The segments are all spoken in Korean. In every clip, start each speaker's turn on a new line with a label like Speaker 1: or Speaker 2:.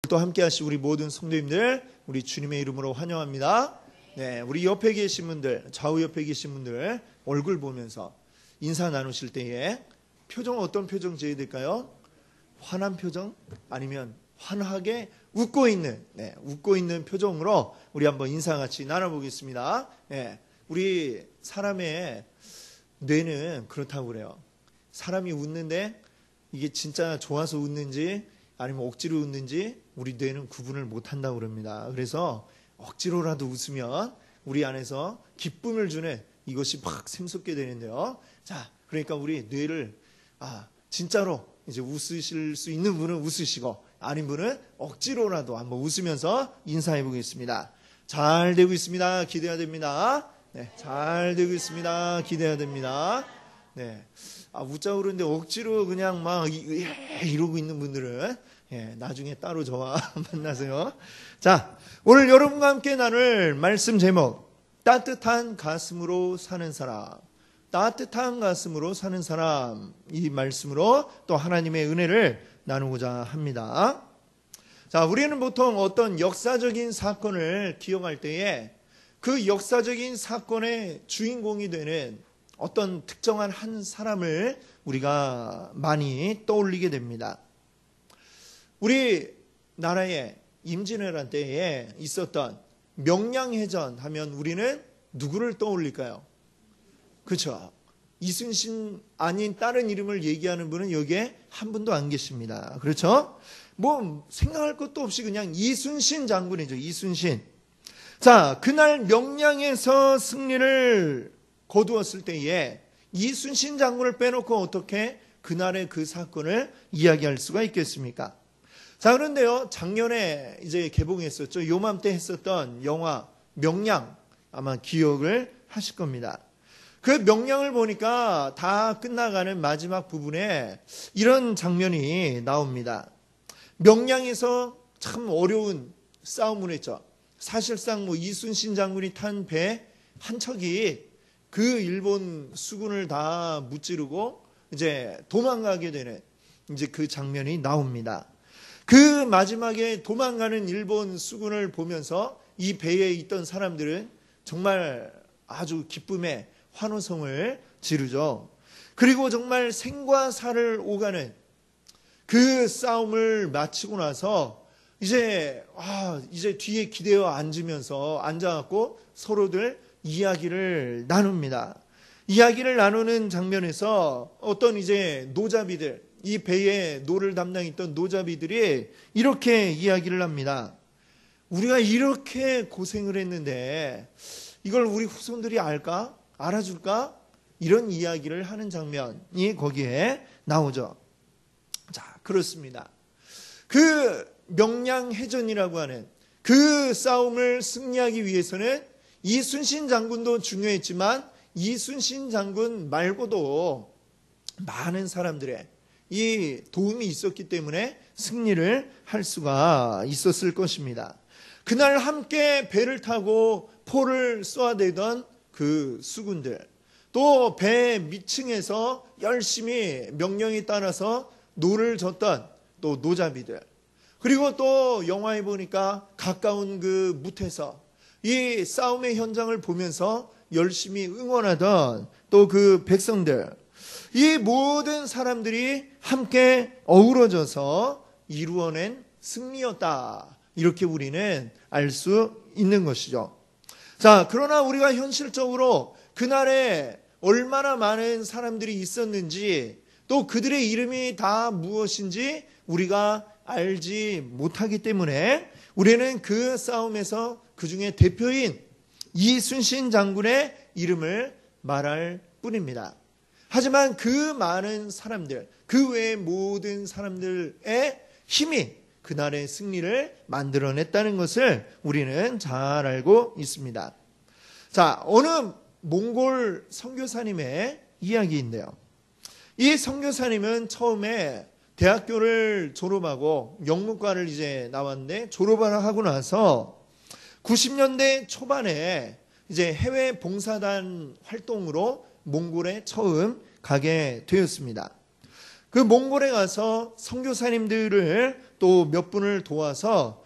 Speaker 1: 또 함께 하실 우리 모든 성도님들 우리 주님의 이름으로 환영합니다. 네, 우리 옆에 계신 분들, 좌우 옆에 계신 분들 얼굴 보면서 인사 나누실 때에 표정 어떤 표정 지어야 될까요? 환한 표정 아니면 환하게 웃고 있는 웃고 있는 표정으로 우리 한번 인사 같이 나눠보겠습니다. 네, 우리 사람의 뇌는 그렇다고 그래요. 사람이 웃는데 이게 진짜 좋아서 웃는지 아니면 억지로 웃는지 우리 뇌는 구분을 못한다고 그럽니다. 그래서 억지로라도 웃으면 우리 안에서 기쁨을 주는 이것이 막 샘솟게 되는데요. 자, 그러니까 우리 뇌를 진짜로 이제 웃으실 수 있는 분은 웃으시고 아닌 분은 억지로라도 한번 웃으면서 인사해 보겠습니다. 잘 되고 있습니다. 기대해야 됩니다. 네, 잘 되고 있습니다. 기대해야 됩니다. 네, 웃자고 그러는데 억지로 그냥 막 이러고 있는 분들은 나중에 따로 저와 만나세요. 자, 오늘 여러분과 함께 나눌 말씀 제목, 따뜻한 가슴으로 사는 사람. 따뜻한 가슴으로 사는 사람, 이 말씀으로 또 하나님의 은혜를 나누고자 합니다. 자, 우리는 보통 어떤 역사적인 사건을 기억할 때에 그 역사적인 사건의 주인공이 되는 어떤 특정한 한 사람을 우리가 많이 떠올리게 됩니다. 우리 나라의 임진왜란 때에 있었던 명량해전 하면 우리는 누구를 떠올릴까요? 그렇죠. 이순신 아닌 다른 이름을 얘기하는 분은 여기에 한 분도 안 계십니다. 그렇죠? 뭐 생각할 것도 없이 그냥 이순신 장군이죠. 이순신. 자, 그날 명량에서 승리를 거두었을 때에 이순신 장군을 빼놓고 어떻게 그날의 그 사건을 이야기할 수가 있겠습니까? 자, 그런데요, 작년에 이제 개봉했었죠. 요맘때 했었던 영화 명량, 아마 기억을 하실 겁니다. 그 명량을 보니까 다 끝나가는 마지막 부분에 이런 장면이 나옵니다. 명량에서 참 어려운 싸움을 했죠. 사실상 뭐 이순신 장군이 탄 배 한 척이 그 일본 수군을 다 무찌르고 이제 도망가게 되는 이제 그 장면이 나옵니다. 그 마지막에 도망가는 일본 수군을 보면서 이 배에 있던 사람들은 정말 아주 기쁨의 환호성을 지르죠. 그리고 정말 생과 사를 오가는 그 싸움을 마치고 나서 이제 뒤에 기대어 앉아갖고 서로들 이야기를 나눕니다. 이야기를 나누는 장면에서 어떤 이제 노자비들, 이 배에 노를 담당했던 노자비들이 이렇게 이야기를 합니다. 우리가 이렇게 고생을 했는데 이걸 우리 후손들이 알까? 알아줄까? 이런 이야기를 하는 장면이 거기에 나오죠. 자, 그렇습니다. 그 명량해전이라고 하는 그 싸움을 승리하기 위해서는 이순신 장군도 중요했지만 이순신 장군 말고도 많은 사람들의 이 도움이 있었기 때문에 승리를 할 수가 있었을 것입니다. 그날 함께 배를 타고 포를 쏘아대던 그 수군들, 또 배 밑층에서 열심히 명령에 따라서 노를 젓던 또 노자비들, 그리고 또 영화에 보니까 가까운 그 무태서 이 싸움의 현장을 보면서 열심히 응원하던 또 그 백성들, 이 모든 사람들이 함께 어우러져서 이루어낸 승리였다. 이렇게 우리는 알 수 있는 것이죠. 자, 그러나 우리가 현실적으로 그날에 얼마나 많은 사람들이 있었는지 또 그들의 이름이 다 무엇인지 우리가 알지 못하기 때문에 우리는 그 싸움에서 그 중에 대표인 이순신 장군의 이름을 말할 뿐입니다. 하지만 그 많은 사람들, 그 외의 모든 사람들의 힘이 그날의 승리를 만들어냈다는 것을 우리는 잘 알고 있습니다. 자, 어느 몽골 선교사님의 이야기인데요. 이 선교사님은 처음에 대학교를 졸업하고 영문과를 이제 나왔는데 졸업을 하고 나서 90년대 초반에 이제 해외 봉사단 활동으로 몽골에 처음 가게 되었습니다. 그 몽골에 가서 선교사님들을 또 몇 분을 도와서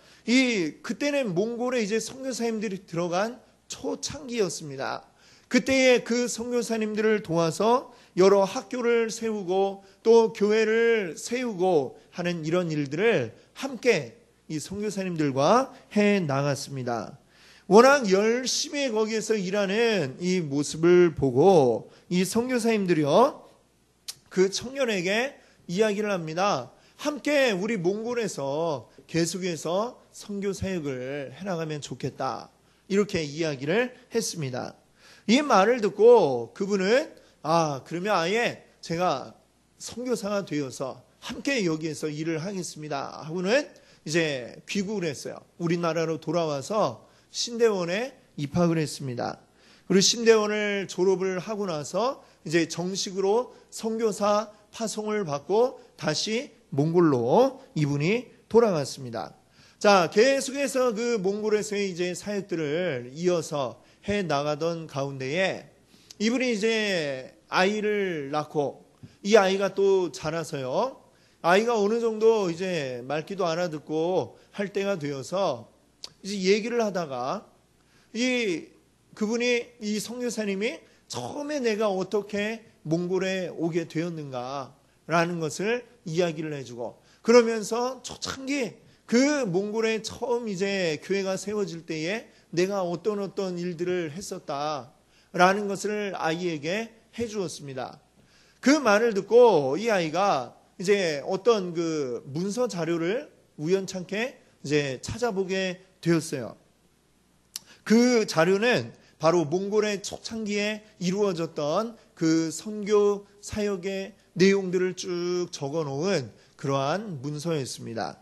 Speaker 1: 그때는 몽골에 이제 선교사님들이 들어간 초창기였습니다. 그때에 그 선교사님들을 도와서 여러 학교를 세우고 또 교회를 세우고 하는 이런 일들을 함께 이 선교사님들과 해 나갔습니다. 워낙 열심히 거기에서 일하는 이 모습을 보고 이 선교사님들이요, 그 청년에게 이야기를 합니다. 함께 우리 몽골에서 계속해서 선교 사역을 해나가면 좋겠다, 이렇게 이야기를 했습니다. 이 말을 듣고 그분은 그러면 아예 제가 선교사가 되어서 함께 여기에서 일을 하겠습니다 하고는 이제 귀국을 했어요. 우리나라로 돌아와서 신대원에 입학을 했습니다. 그리고 신대원을 졸업을 하고 나서 이제 정식으로 선교사 파송을 받고 다시 몽골로 이분이 돌아갔습니다. 자, 계속해서 그 몽골에서의 이제 사역들을 이어서 해 나가던 가운데에 이분이 이제 아이를 낳고 이 아이가 또 자라서요, 아이가 어느 정도 이제 말귀도 알아듣고 할 때가 되어서 이제 얘기를 하다가 그분이 이 선교사님이 처음에 내가 어떻게 몽골에 오게 되었는가라는 것을 이야기를 해주고, 그러면서 초창기 그 몽골에 처음 이제 교회가 세워질 때에 내가 어떤 일들을 했었다라는 것을 아이에게 해주었습니다. 그 말을 듣고 이 아이가 이제 어떤 그 문서 자료를 우연찮게 이제 찾아보게 되었어요. 그 자료는 바로 몽골의 초창기에 이루어졌던 그 선교 사역의 내용들을 쭉 적어 놓은 그러한 문서였습니다.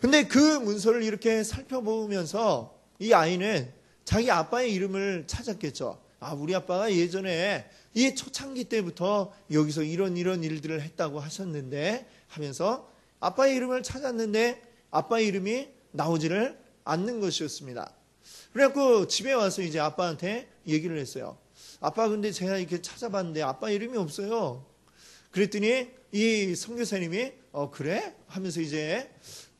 Speaker 1: 근데 그 문서를 이렇게 살펴보면서 이 아이는 자기 아빠의 이름을 찾았겠죠. 우리 아빠가 예전에 이 초창기 때부터 여기서 이런 일들을 했다고 하셨는데 하면서 아빠의 이름을 찾았는데 아빠의 이름이 나오지를 않는 것이었습니다. 그래갖고 집에 와서 이제 아빠한테 얘기를 했어요. 아빠, 근데 제가 이렇게 찾아봤는데 아빠 이름이 없어요. 그랬더니 이 선교사님이 그래? 하면서 이제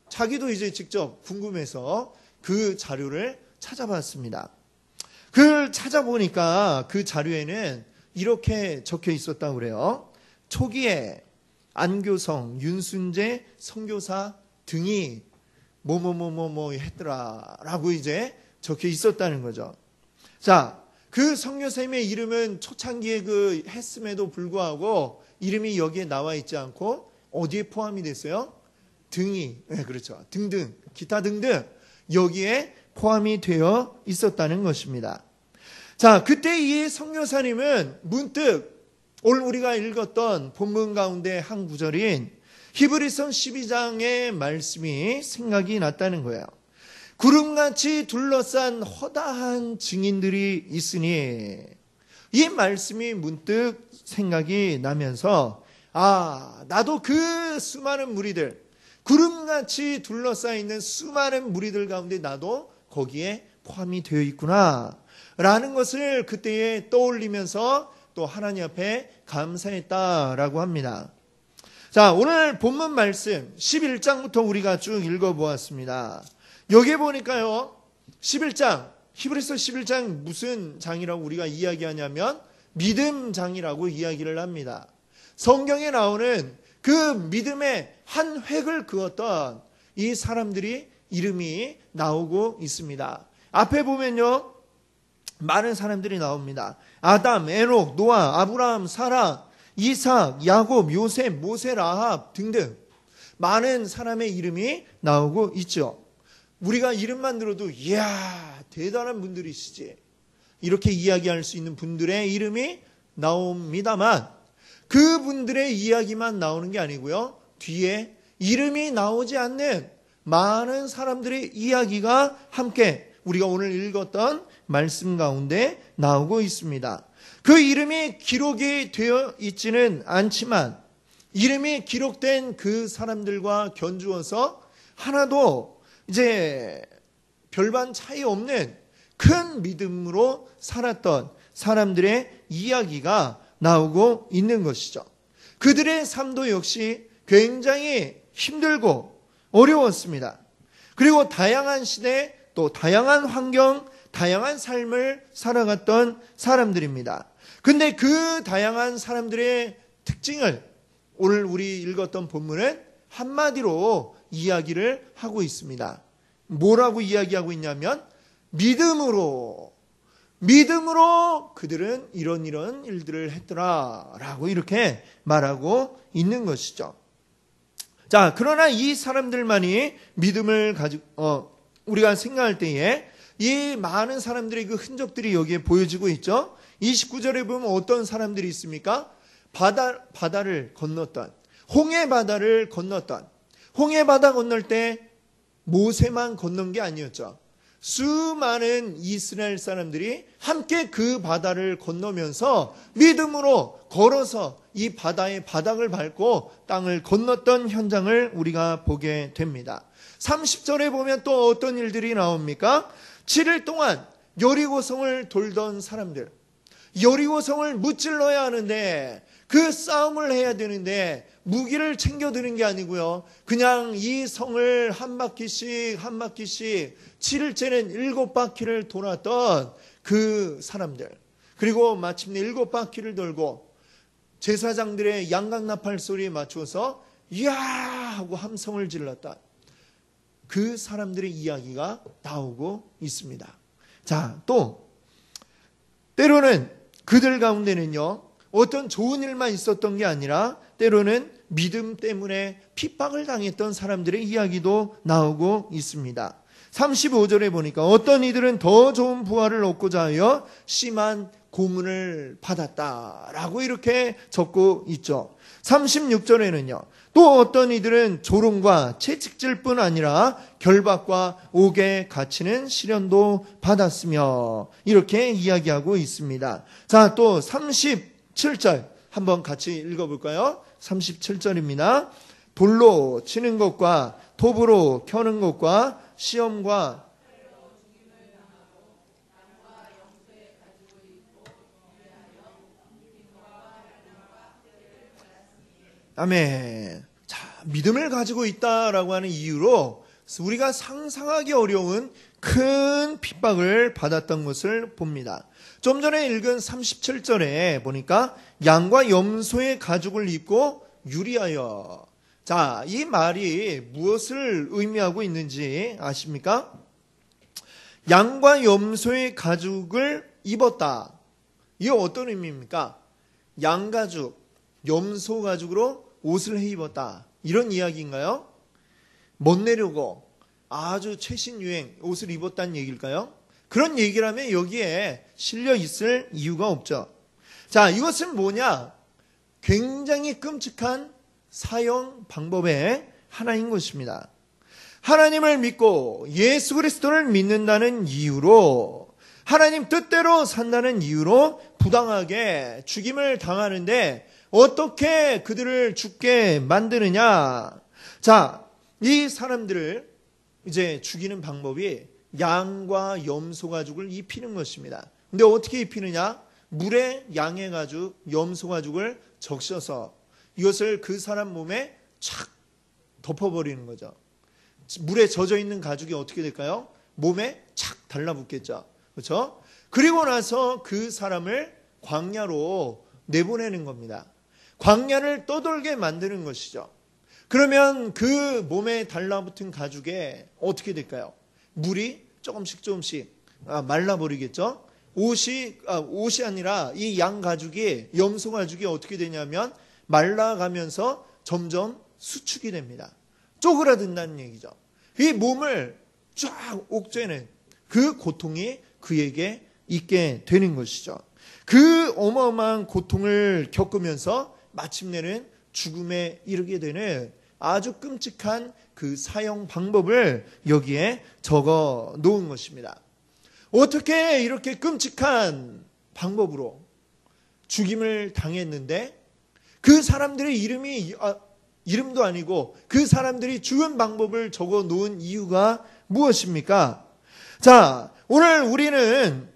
Speaker 1: 자기도 이제 직접 궁금해서 그 자료를 찾아봤습니다. 그걸 찾아보니까 그 자료에는 이렇게 적혀 있었다고 그래요. 초기에 안교성, 윤순재 선교사 등이 뭐뭐뭐뭐 했더라라고 이제 적혀 있었다는 거죠. 자, 그 선교사님의 이름은 초창기에 그 했음에도 불구하고 이름이 여기에 나와 있지 않고 어디에 포함이 됐어요? 등이, 네, 그렇죠. 등등, 기타 등등 여기에 포함이 되어 있었다는 것입니다. 자, 그때 이 선교사님은 문득 오늘 우리가 읽었던 본문 가운데 한 구절인 히브리서 12장의 말씀이 생각이 났다는 거예요. 구름같이 둘러싼 허다한 증인들이 있으니, 이 말씀이 문득 생각이 나면서 나도 그 수많은 무리들, 구름같이 둘러싸여 수많은 무리들 가운데 나도 거기에 포함이 되어 있구나 라는 것을 그때에 떠올리면서 또 하나님 앞에 감사했다라고 합니다. 자, 오늘 본문 말씀 11장부터 우리가 쭉 읽어보았습니다. 여기에 보니까요, 11장, 히브리서 11장 무슨 장이라고 우리가 이야기하냐면 믿음 장이라고 이야기를 합니다. 성경에 나오는 그 믿음의 한 획을 그었던 이 사람들이 이름이 나오고 있습니다. 앞에 보면요, 많은 사람들이 나옵니다. 아담, 에녹, 노아, 아브라함, 사라, 이삭, 야곱, 요셉, 모세, 라합 등등 많은 사람의 이름이 나오고 있죠. 우리가 이름만 들어도 이야, 대단한 분들이시지, 이렇게 이야기할 수 있는 분들의 이름이 나옵니다만 그분들의 이야기만 나오는 게 아니고요, 뒤에 이름이 나오지 않는 많은 사람들의 이야기가 함께 우리가 오늘 읽었던 말씀 가운데 나오고 있습니다. 그 이름이 기록이 되어 있지는 않지만 이름이 기록된 그 사람들과 견주어서 하나도 이제 별반 차이 없는 큰 믿음으로 살았던 사람들의 이야기가 나오고 있는 것이죠. 그들의 삶도 역시 굉장히 힘들고 어려웠습니다. 그리고 다양한 시대, 또 다양한 환경, 다양한 삶을 살아갔던 사람들입니다. 근데 그 다양한 사람들의 특징을 오늘 우리 읽었던 본문은 한마디로 이야기를 하고 있습니다. 뭐라고 이야기하고 있냐면 믿음으로 그들은 이런 일들을 했더라 라고 이렇게 말하고 있는 것이죠. 자, 그러나 이 사람들만이 믿음을 가지고 우리가 생각할 때에 이 많은 사람들의 그 흔적들이 여기에 보여지고 있죠. 29절에 보면 어떤 사람들이 있습니까? 바다를 건넜던, 홍해바다를 건넜던, 홍해바다 건널 때 모세만 건넌 게 아니었죠. 수많은 이스라엘 사람들이 함께 그 바다를 건너면서 믿음으로 걸어서 이 바다의 바닥을 밟고 땅을 건넜던 현장을 우리가 보게 됩니다. 30절에 보면 또 어떤 일들이 나옵니까? 7일 동안 여리고성을 돌던 사람들, 여리고성을 무찔러야 하는데 그 싸움을 해야 되는데 무기를 챙겨드는 게 아니고요. 그냥 이 성을 한 바퀴씩 7일째는 7바퀴를 돌았던 그 사람들. 그리고 마침내 7바퀴를 돌고 제사장들의 양각나팔 소리에 맞춰서 이야 하고 함성을 질렀던 그 사람들의 이야기가 나오고 있습니다. 자, 또 때로는 그들 가운데는요, 어떤 좋은 일만 있었던 게 아니라 때로는 믿음 때문에 핍박을 당했던 사람들의 이야기도 나오고 있습니다. 35절에 보니까 어떤 이들은 더 좋은 부활을 얻고자 하여 심한 고문을 받았다라고 이렇게 적고 있죠. 36절에는요. 또 어떤 이들은 조롱과 채찍질뿐 아니라 결박과 옥에 갇히는 시련도 받았으며 이렇게 이야기하고 있습니다. 자, 또 37절 한번 같이 읽어볼까요? 37절입니다. 돌로 치는 것과 톱으로 켜는 것과 시험과 아멘. 자, 믿음을 가지고 있다라고 하는 이유로 우리가 상상하기 어려운 큰 핍박을 받았던 것을 봅니다. 좀 전에 읽은 37절에 보니까 양과 염소의 가죽을 입고 유리하여. 자, 이 말이 무엇을 의미하고 있는지 아십니까? 양과 염소의 가죽을 입었다. 이게 어떤 의미입니까? 양가죽, 염소 가죽으로 옷을 해 입었다. 이런 이야기인가요? 멋내려고 아주 최신 유행 옷을 입었다는 얘기일까요? 그런 얘기라면 여기에 실려 있을 이유가 없죠. 자, 이것은 뭐냐? 굉장히 끔찍한 사형 방법의 하나인 것입니다. 하나님을 믿고 예수 그리스도를 믿는다는 이유로, 하나님 뜻대로 산다는 이유로 부당하게 죽임을 당하는데 어떻게 그들을 죽게 만드느냐? 자, 이 사람들을 이제 죽이는 방법이 양과 염소 가죽을 입히는 것입니다. 근데 어떻게 입히느냐? 물에 양의 가죽, 염소 가죽을 적셔서 이것을 그 사람 몸에 착 덮어버리는 거죠. 물에 젖어 있는 가죽이 어떻게 될까요? 몸에 착 달라붙겠죠. 그렇죠? 그리고 나서 그 사람을 광야로 내보내는 겁니다. 광야를 떠돌게 만드는 것이죠. 그러면 그 몸에 달라붙은 가죽에 어떻게 될까요? 물이 조금씩 말라버리겠죠. 옷이 아니라 이 양 가죽이, 염소 가죽이 어떻게 되냐면 말라가면서 점점 수축이 됩니다. 쪼그라든다는 얘기죠. 이 몸을 쫙 옥죄는 그 고통이 그에게 있게 되는 것이죠. 그 어마어마한 고통을 겪으면서 마침내는 죽음에 이르게 되는 아주 끔찍한 그 사형 방법을 여기에 적어 놓은 것입니다. 어떻게 이렇게 끔찍한 방법으로 죽임을 당했는데 그 사람들의 이름도 아니고 그 사람들이 죽은 방법을 적어 놓은 이유가 무엇입니까? 자, 오늘 우리는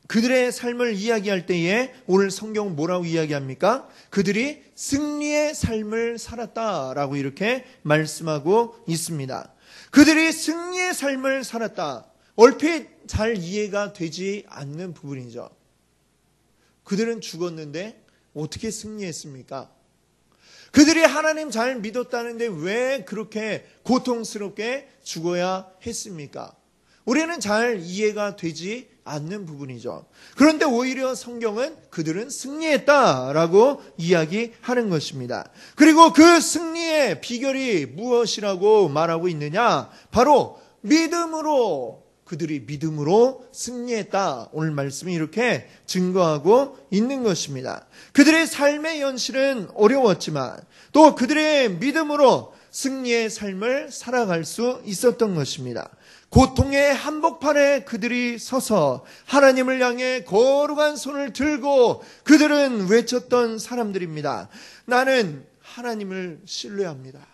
Speaker 1: 그들의 삶을 이야기할 때에 오늘 성경 뭐라고 이야기합니까? 그들이 승리의 삶을 살았다라고 이렇게 말씀하고 있습니다. 그들이 승리의 삶을 살았다. 얼핏 잘 이해가 되지 않는 부분이죠. 그들은 죽었는데 어떻게 승리했습니까? 그들이 하나님 잘 믿었다는데 왜 그렇게 고통스럽게 죽어야 했습니까? 우리는 잘 이해가 되지 않는 부분이죠. 그런데 오히려 성경은 그들은 승리했다라고 이야기하는 것입니다. 그리고 그 승리의 비결이 무엇이라고 말하고 있느냐? 바로 믿음으로, 그들이 믿음으로 승리했다. 오늘 말씀이 이렇게 증거하고 있는 것입니다. 그들의 삶의 현실은 어려웠지만 또 그들의 믿음으로 승리의 삶을 살아갈 수 있었던 것입니다. 고통의 한복판에 그들이 서서 하나님을 향해 거룩한 손을 들고 그들은 외쳤던 사람들입니다. 나는 하나님을 신뢰합니다.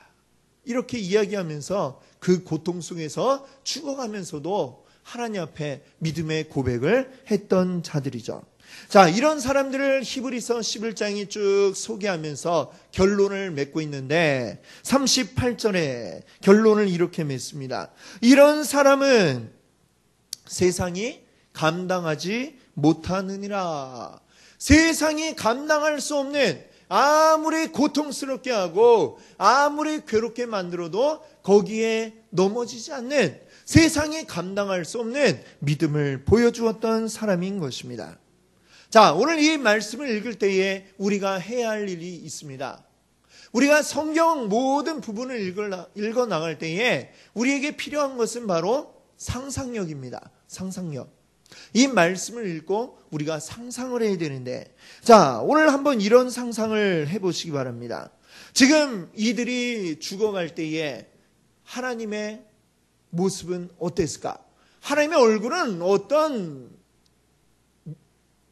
Speaker 1: 이렇게 이야기하면서 그 고통 속에서 죽어가면서도 하나님 앞에 믿음의 고백을 했던 자들이죠. 자, 이런 사람들을 히브리서 11장이 쭉 소개하면서 결론을 맺고 있는데 38절에 결론을 이렇게 맺습니다. 이런 사람은 세상이 감당하지 못하느니라. 세상이 감당할 수 없는, 아무리 고통스럽게 하고 아무리 괴롭게 만들어도 거기에 넘어지지 않는, 세상이 감당할 수 없는 믿음을 보여주었던 사람인 것입니다. 자, 오늘 이 말씀을 읽을 때에 우리가 해야 할 일이 있습니다. 우리가 성경 모든 부분을 읽어 나갈 때에 우리에게 필요한 것은 바로 상상력입니다. 상상력. 이 말씀을 읽고 우리가 상상을 해야 되는데, 자, 오늘 한번 이런 상상을 해보시기 바랍니다. 지금 이들이 죽어갈 때에 하나님의 모습은 어땠을까? 하나님의 얼굴은 어떤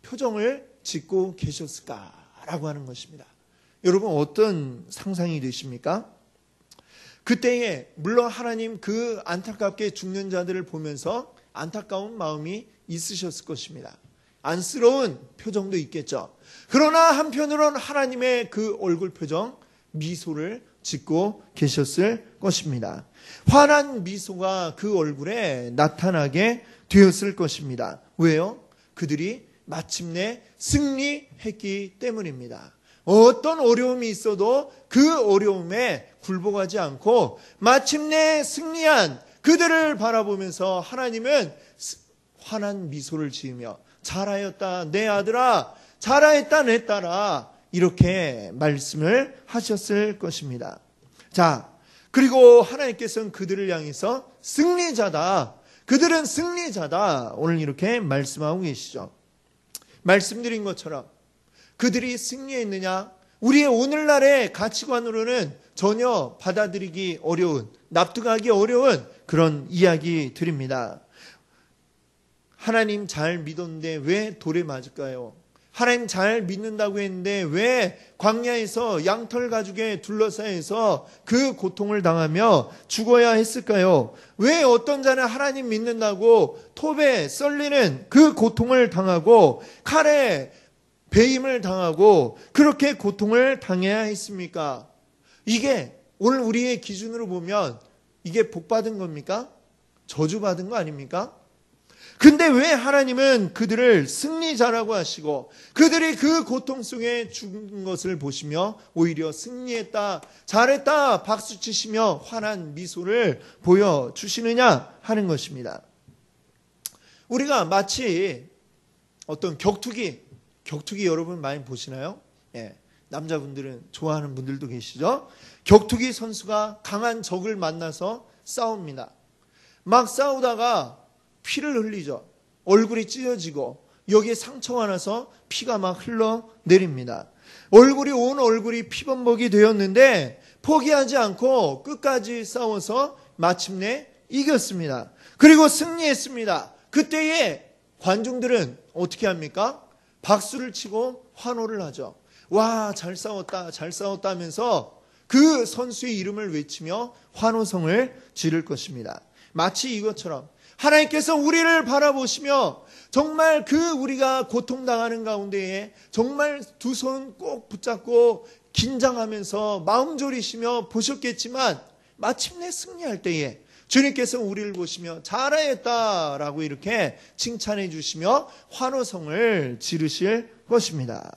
Speaker 1: 표정을 짓고 계셨을까라고 하는 것입니다. 여러분, 어떤 상상이 되십니까? 그때에 물론 하나님 그 안타깝게 죽는 자들을 보면서 안타까운 마음이 있으셨을 것입니다. 안쓰러운 표정도 있겠죠. 그러나 한편으로는 하나님의 그 얼굴 표정, 미소를 짓고 계셨을 것입니다. 환한 미소가 그 얼굴에 나타나게 되었을 것입니다. 왜요? 그들이 마침내 승리했기 때문입니다. 어떤 어려움이 있어도 그 어려움에 굴복하지 않고 마침내 승리한 그들을 바라보면서 하나님은 환한 미소를 지으며 잘하였다 내 아들아, 잘하였다 내 딸아, 이렇게 말씀을 하셨을 것입니다. 자, 그리고 하나님께서는 그들을 향해서 승리자다, 그들은 승리자다, 오늘 이렇게 말씀하고 계시죠. 말씀드린 것처럼 그들이 승리했느냐? 우리의 오늘날의 가치관으로는 전혀 받아들이기 어려운, 납득하기 어려운 그런 이야기들입니다. 하나님 잘 믿었는데 왜 돌에 맞을까요? 하나님 잘 믿는다고 했는데 왜 광야에서 양털 가죽에 둘러싸여서 그 고통을 당하며 죽어야 했을까요? 왜 어떤 자는 하나님 믿는다고 톱에 썰리는 그 고통을 당하고 칼에 배임을 당하고 그렇게 고통을 당해야 했습니까? 이게 오늘 우리의 기준으로 보면 이게 복받은 겁니까? 저주받은 거 아닙니까? 근데 왜 하나님은 그들을 승리자라고 하시고 그들이 그 고통 속에 죽은 것을 보시며 오히려 승리했다, 잘했다 박수치시며 환한 미소를 보여주시느냐 하는 것입니다. 우리가 마치 어떤 격투기 여러분 많이 보시나요? 예, 남자분들은 좋아하는 분들도 계시죠? 격투기 선수가 강한 적을 만나서 싸웁니다. 막 싸우다가 피를 흘리죠. 얼굴이 찢어지고 여기에 상처가 나서 피가 막 흘러내립니다. 온 얼굴이 피범벅이 되었는데 포기하지 않고 끝까지 싸워서 마침내 이겼습니다. 그리고 승리했습니다. 그때에 관중들은 어떻게 합니까? 박수를 치고 환호를 하죠. 와, 잘 싸웠다, 잘 싸웠다 하면서 그 선수의 이름을 외치며 환호성을 지를 것입니다. 마치 이것처럼 하나님께서 우리를 바라보시며 정말 우리가 고통당하는 가운데에 정말 두 손 꼭 붙잡고 긴장하면서 마음 졸이시며 보셨겠지만 마침내 승리할 때에 주님께서 우리를 보시며 잘하였다라고 이렇게 칭찬해 주시며 환호성을 지르실 것입니다.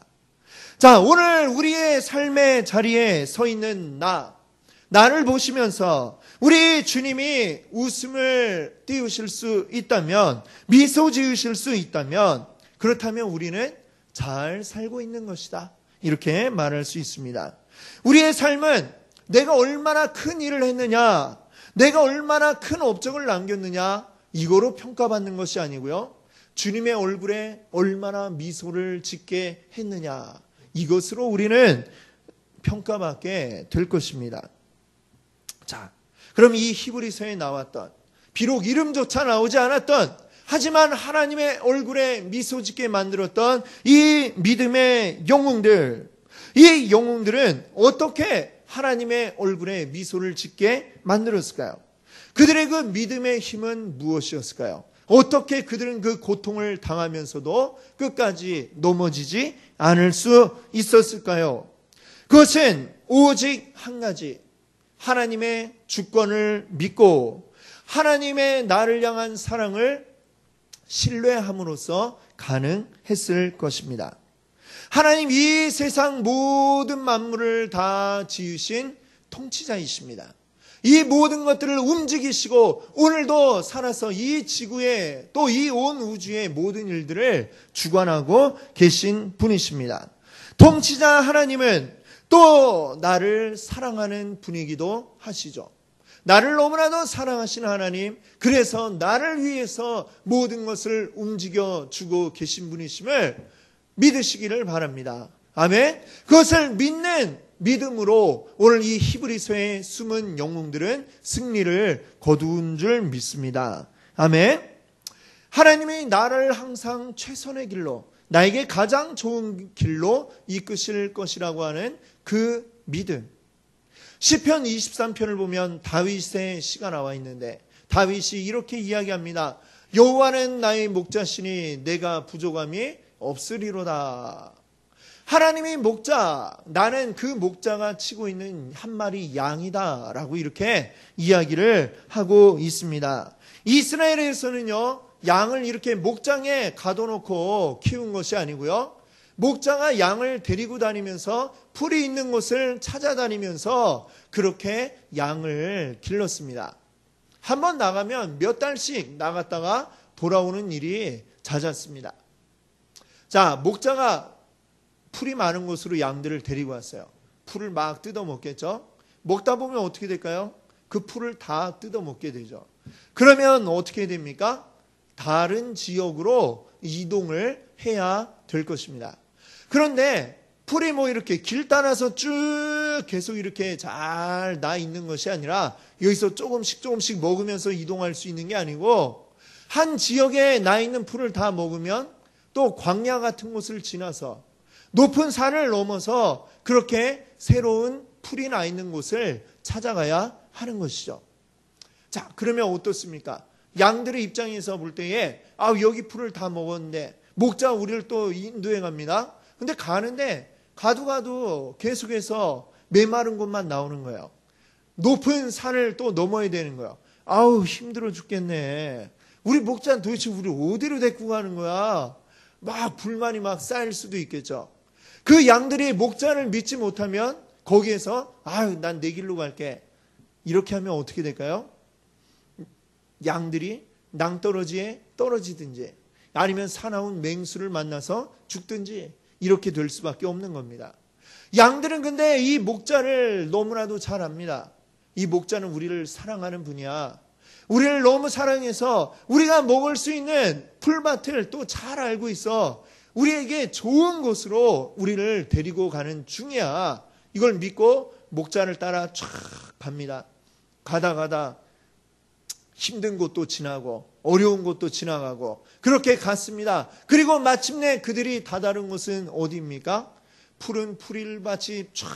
Speaker 1: 자, 오늘 우리의 삶의 자리에 서 있는 나를 보시면서 우리 주님이 웃음을 띄우실 수 있다면, 미소 지으실 수 있다면, 그렇다면 우리는 잘 살고 있는 것이다, 이렇게 말할 수 있습니다. 우리의 삶은 내가 얼마나 큰 일을 했느냐, 내가 얼마나 큰 업적을 남겼느냐, 이거로 평가받는 것이 아니고요, 주님의 얼굴에 얼마나 미소를 짓게 했느냐, 이것으로 우리는 평가받게 될 것입니다. 자, 그럼 이 히브리서에 나왔던, 비록 이름조차 나오지 않았던, 하지만 하나님의 얼굴에 미소 짓게 만들었던 이 믿음의 영웅들, 이 영웅들은 어떻게 하나님의 얼굴에 미소를 짓게 만들었을까요? 그들의 그 믿음의 힘은 무엇이었을까요? 어떻게 그들은 그 고통을 당하면서도 끝까지 넘어지지 않을 수 있었을까요? 그것은 오직 한 가지, 하나님의 주권을 믿고 하나님의 나를 향한 사랑을 신뢰함으로써 가능했을 것입니다. 하나님, 이 세상 모든 만물을 다 지으신 통치자이십니다. 이 모든 것들을 움직이시고 오늘도 살아서 이 지구에 또 이 온 우주의 모든 일들을 주관하고 계신 분이십니다. 통치자 하나님은 또 나를 사랑하는 분이기도 하시죠. 나를 너무나도 사랑하시는 하나님, 그래서 나를 위해서 모든 것을 움직여주고 계신 분이심을 믿으시기를 바랍니다. 아멘. 그것을 믿는 믿음으로 오늘 이 히브리서의 숨은 영웅들은 승리를 거둔 줄 믿습니다. 아멘. 하나님이 나를 항상 최선의 길로, 나에게 가장 좋은 길로 이끄실 것이라고 하는 그 믿음. 시편 23편을 보면 다윗의 시가 나와 있는데 다윗이 이렇게 이야기합니다. 여호와는 나의 목자시니 내가 부족함이 없으리로다. 하나님이 목자, 나는 그 목자가 치고 있는 한 마리 양이다 라고 이렇게 이야기를 하고 있습니다. 이스라엘에서는요, 양을 이렇게 목장에 가둬놓고 키운 것이 아니고요, 목자가 양을 데리고 다니면서 풀이 있는 곳을 찾아다니면서 그렇게 양을 길렀습니다. 한번 나가면 몇 달씩 나갔다가 돌아오는 일이 잦았습니다. 자, 목자가 풀이 많은 곳으로 양들을 데리고 왔어요. 풀을 막 뜯어먹겠죠. 먹다 보면 어떻게 될까요? 그 풀을 다 뜯어먹게 되죠. 그러면 어떻게 됩니까? 다른 지역으로 이동을 해야 될 것입니다. 그런데 풀이 이렇게 길 따라서 쭉 계속 이렇게 잘 나 있는 것이 아니라 여기서 조금씩 먹으면서 이동할 수 있는 게 아니고, 한 지역에 나 있는 풀을 다 먹으면 또 광야 같은 곳을 지나서 높은 산을 넘어서 그렇게 새로운 풀이 나 있는 곳을 찾아가야 하는 것이죠. 자, 그러면 어떻습니까? 양들의 입장에서 볼 때에 여기 풀을 다 먹었는데 목자 우리를 또 인도해 갑니다. 근데 가는데 가도 계속해서 메마른 곳만 나오는 거예요. 높은 산을 또 넘어야 되는 거예요. 힘들어 죽겠네. 우리 목자는 도대체 우리 어디로 데리고 가는 거야? 막 불만이 막 쌓일 수도 있겠죠. 그 양들이 목자를 믿지 못하면 거기에서 난 내 길로 갈게, 이렇게 하면 어떻게 될까요? 양들이 낭떠러지에 떨어지든지 아니면 사나운 맹수를 만나서 죽든지 이렇게 될 수밖에 없는 겁니다. 양들은 근데 이 목자를 너무나도 잘 압니다. 이 목자는 우리를 사랑하는 분이야. 우리를 너무 사랑해서 우리가 먹을 수 있는 풀밭을 또 잘 알고 있어. 우리에게 좋은 곳으로 우리를 데리고 가는 중이야. 이걸 믿고 목자를 따라 쫙 갑니다. 가다 힘든 곳도 지나고 어려운 곳도 지나가고 그렇게 갔습니다. 그리고 마침내 그들이 다다른 곳은 어디입니까? 푸른 풀밭이 쫙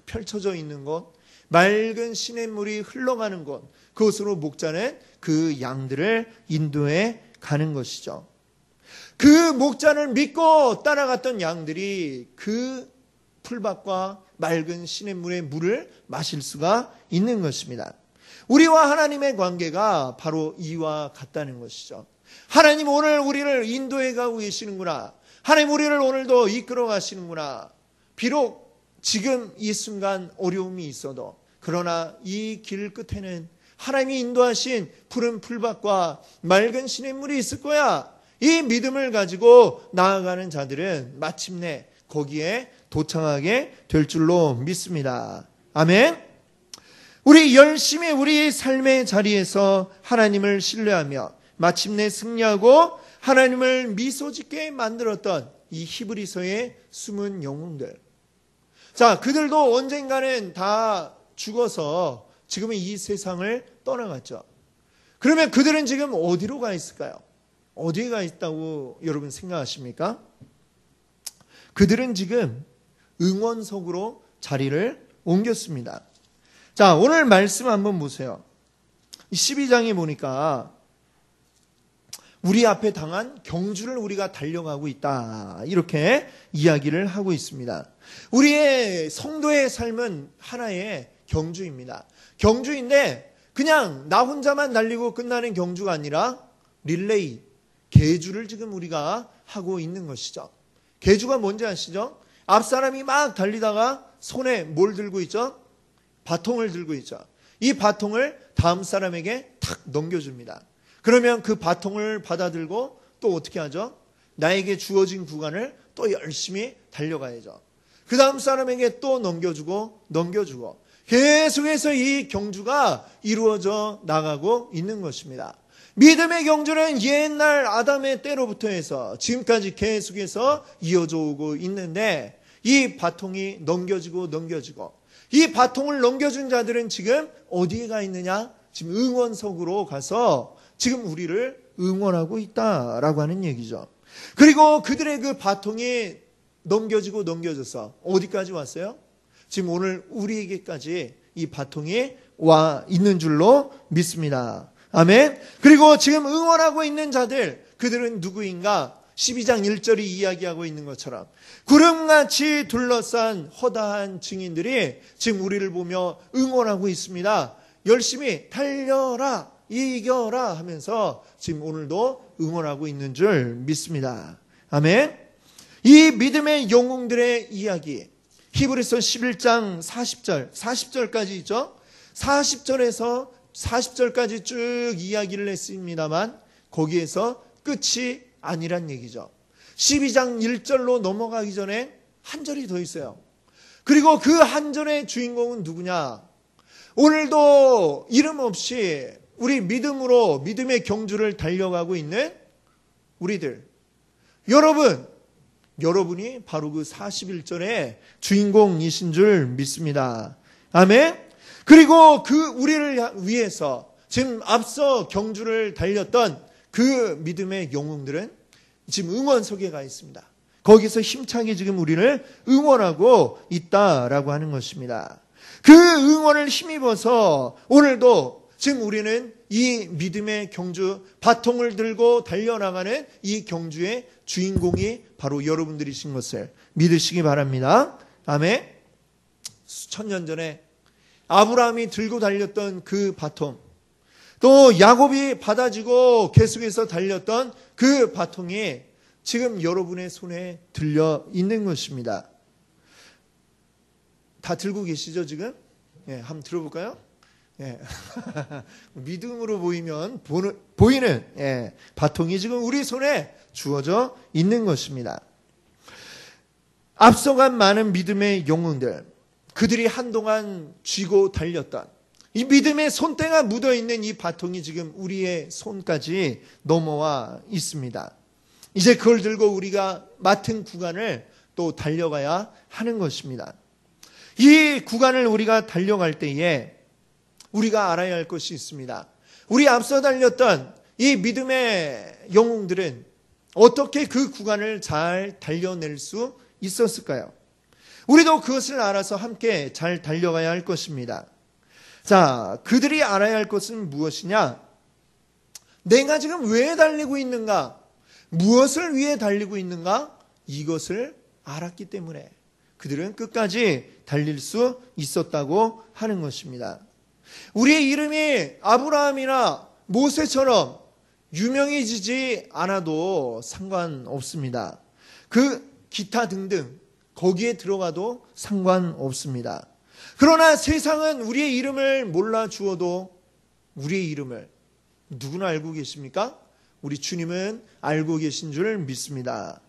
Speaker 1: 펼쳐져 있는 곳, 맑은 시냇물이 흘러가는 곳, 그곳으로 목자는 그 양들을 인도해 가는 것이죠. 그 목자를 믿고 따라갔던 양들이 그 풀밭과 맑은 시냇물의 물을 마실 수가 있는 것입니다. 우리와 하나님의 관계가 바로 이와 같다는 것이죠. 하나님 오늘 우리를 인도해 가고 계시는구나. 하나님 우리를 오늘도 이끌어 가시는구나. 비록 지금 이 순간 어려움이 있어도, 그러나 이 길 끝에는 하나님이 인도하신 푸른 풀밭과 맑은 시냇물이 있을 거야. 이 믿음을 가지고 나아가는 자들은 마침내 거기에 도착하게 될 줄로 믿습니다. 아멘. 우리 열심히 우리 삶의 자리에서 하나님을 신뢰하며 마침내 승리하고 하나님을 미소 짓게 만들었던 이 히브리서의 숨은 영웅들. 자, 그들도 언젠가는 다 죽어서 지금은 이 세상을 떠나갔죠. 그러면 그들은 지금 어디로 가 있을까요? 어디에 가 있다고 여러분 생각하십니까? 그들은 지금 응원석으로 자리를 옮겼습니다. 자, 오늘 말씀 한번 보세요. 12장에 보니까 우리 앞에 당한 경주를 우리가 달려가고 있다, 이렇게 이야기를 하고 있습니다. 우리의 성도의 삶은 하나의 경주입니다. 경주인데 그냥 나 혼자만 달리고 끝나는 경주가 아니라 릴레이, 계주를 지금 우리가 하고 있는 것이죠. 계주가 뭔지 아시죠? 앞 사람이 막 달리다가 손에 뭘 들고 있죠? 바통을 들고 있죠. 이 바통을 다음 사람에게 탁 넘겨줍니다. 그러면 그 바통을 받아들고 또 어떻게 하죠? 나에게 주어진 구간을 또 열심히 달려가야죠. 그 다음 사람에게 또 넘겨주고 계속해서 이 경주가 이루어져 나가고 있는 것입니다. 믿음의 경주는 옛날 아담의 때로부터 해서 지금까지 계속해서 이어져 오고 있는데, 이 바통이 넘겨지고 이 바통을 넘겨준 자들은 지금 어디에 가 있느냐? 지금 응원석으로 가서 지금 우리를 응원하고 있다라고 하는 얘기죠. 그리고 그들의 그 바통이 넘겨져서 어디까지 왔어요? 지금 오늘 우리에게까지 이 바통이 와 있는 줄로 믿습니다. 아멘. 그리고 지금 응원하고 있는 자들, 그들은 누구인가? 12장 1절이 이야기하고 있는 것처럼 구름같이 둘러싼 허다한 증인들이 지금 우리를 보며 응원하고 있습니다. 열심히 달려라, 이겨라 하면서 지금 오늘도 응원하고 있는 줄 믿습니다. 아멘. 이 믿음의 영웅들의 이야기, 히브리서 11장 40절까지 있죠. 40절에서 40절까지 쭉 이야기를 했습니다만 거기에서 끝이 아니란 얘기죠. 12장 1절로 넘어가기 전에 한 절이 더 있어요. 그리고 그 한 절의 주인공은 누구냐? 오늘도 이름 없이 우리 믿음으로 믿음의 경주를 달려가고 있는 우리들, 여러분이 바로 그 41절의 주인공이신 줄 믿습니다. 아멘. 그리고 그 우리를 위해서 지금 앞서 경주를 달렸던 그 믿음의 영웅들은 지금 응원석에 가 있습니다. 거기서 힘차게 지금 우리를 응원하고 있다라고 하는 것입니다. 그 응원을 힘입어서 오늘도 지금 우리는 이 믿음의 경주, 바통을 들고 달려나가는 이 경주의 주인공이 바로 여러분들이신 것을 믿으시기 바랍니다. 아멘. 수천 년 전에 아브라함이 들고 달렸던 그 바통, 또 야곱이 받아지고 계속해서 달렸던 그 바통이 지금 여러분의 손에 들려 있는 것입니다. 다 들고 계시죠 지금? 예, 한번 들어볼까요? 예. 믿음으로 보이는 바통이 지금 우리 손에 주어져 있는 것입니다. 앞서간 많은 믿음의 영웅들, 그들이 한동안 쥐고 달렸던 이 믿음의 손때가 묻어있는 이 바통이 지금 우리의 손까지 넘어와 있습니다. 이제 그걸 들고 우리가 맡은 구간을 또 달려가야 하는 것입니다. 이 구간을 우리가 달려갈 때에 우리가 알아야 할 것이 있습니다. 우리 앞서 달렸던 이 믿음의 영웅들은 어떻게 그 구간을 잘 달려낼 수 있었을까요? 우리도 그것을 알아서 함께 잘 달려가야 할 것입니다. 자, 그들이 알아야 할 것은 무엇이냐? 내가 지금 왜 달리고 있는가? 무엇을 위해 달리고 있는가? 이것을 알았기 때문에 그들은 끝까지 달릴 수 있었다고 하는 것입니다. 우리의 이름이 아브라함이나 모세처럼 유명해지지 않아도 상관없습니다. 그 기타 등등 거기에 들어가도 상관없습니다. 그러나 세상은 우리의 이름을 몰라 주어도 우리의 이름을 누구나 알고 계십니까? 우리 주님은 알고 계신 줄 믿습니다.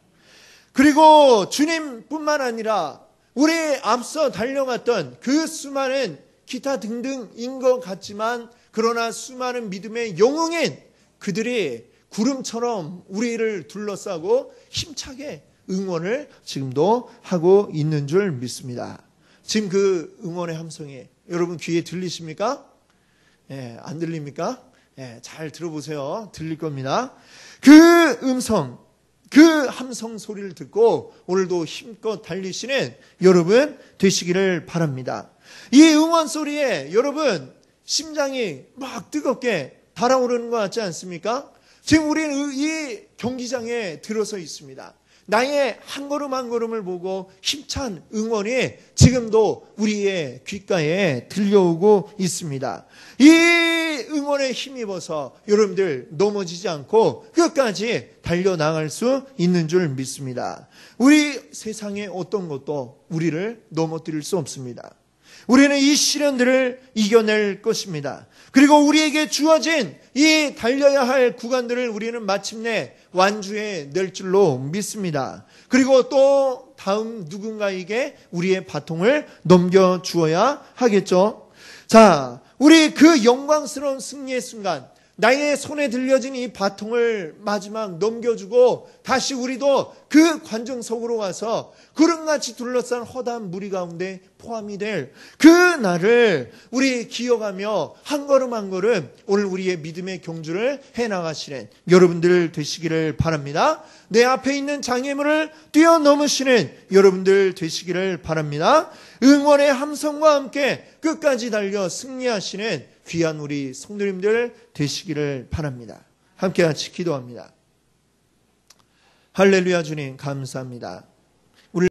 Speaker 1: 그리고 주님뿐만 아니라 우리 앞서 달려갔던 그 수많은 기타 등등인 것 같지만 그러나 수많은 믿음의 영웅인 그들이 구름처럼 우리를 둘러싸고 힘차게 응원을 지금도 하고 있는 줄 믿습니다. 지금 그 응원의 함성이 여러분 귀에 들리십니까? 예, 안 들립니까? 예, 잘 들어보세요. 들릴 겁니다. 그 음성, 그 함성 소리를 듣고 오늘도 힘껏 달리시는 여러분 되시기를 바랍니다. 이 응원 소리에 여러분 심장이 막 뜨겁게 달아오르는 것 같지 않습니까? 지금 우리는 이 경기장에 들어서 있습니다. 나의 한 걸음 한 걸음을 보고 힘찬 응원이 지금도 우리의 귓가에 들려오고 있습니다. 이 응원에 힘입어서 여러분들 넘어지지 않고 끝까지 달려나갈 수 있는 줄 믿습니다. 우리 세상의 어떤 것도 우리를 넘어뜨릴 수 없습니다. 우리는 이 시련들을 이겨낼 것입니다. 그리고 우리에게 주어진 이 달려야 할 구간들을 우리는 마침내 완주해 낼 줄로 믿습니다. 그리고 또 다음 누군가에게 우리의 바통을 넘겨주어야 하겠죠. 자, 우리 그 영광스러운 승리의 순간 나의 손에 들려진 이 바통을 마지막 넘겨주고 다시 우리도 그 관중석으로 가서 구름같이 둘러싼 허다한 무리 가운데 포함이 될 그 날을 우리 기억하며 한 걸음 한 걸음 오늘 우리의 믿음의 경주를 해나가시는 여러분들 되시기를 바랍니다. 내 앞에 있는 장애물을 뛰어넘으시는 여러분들 되시기를 바랍니다. 응원의 함성과 함께 끝까지 달려 승리하시는 귀한 우리 성도님들 되시기를 바랍니다. 함께 같이 기도합니다. 할렐루야 주님 감사합니다.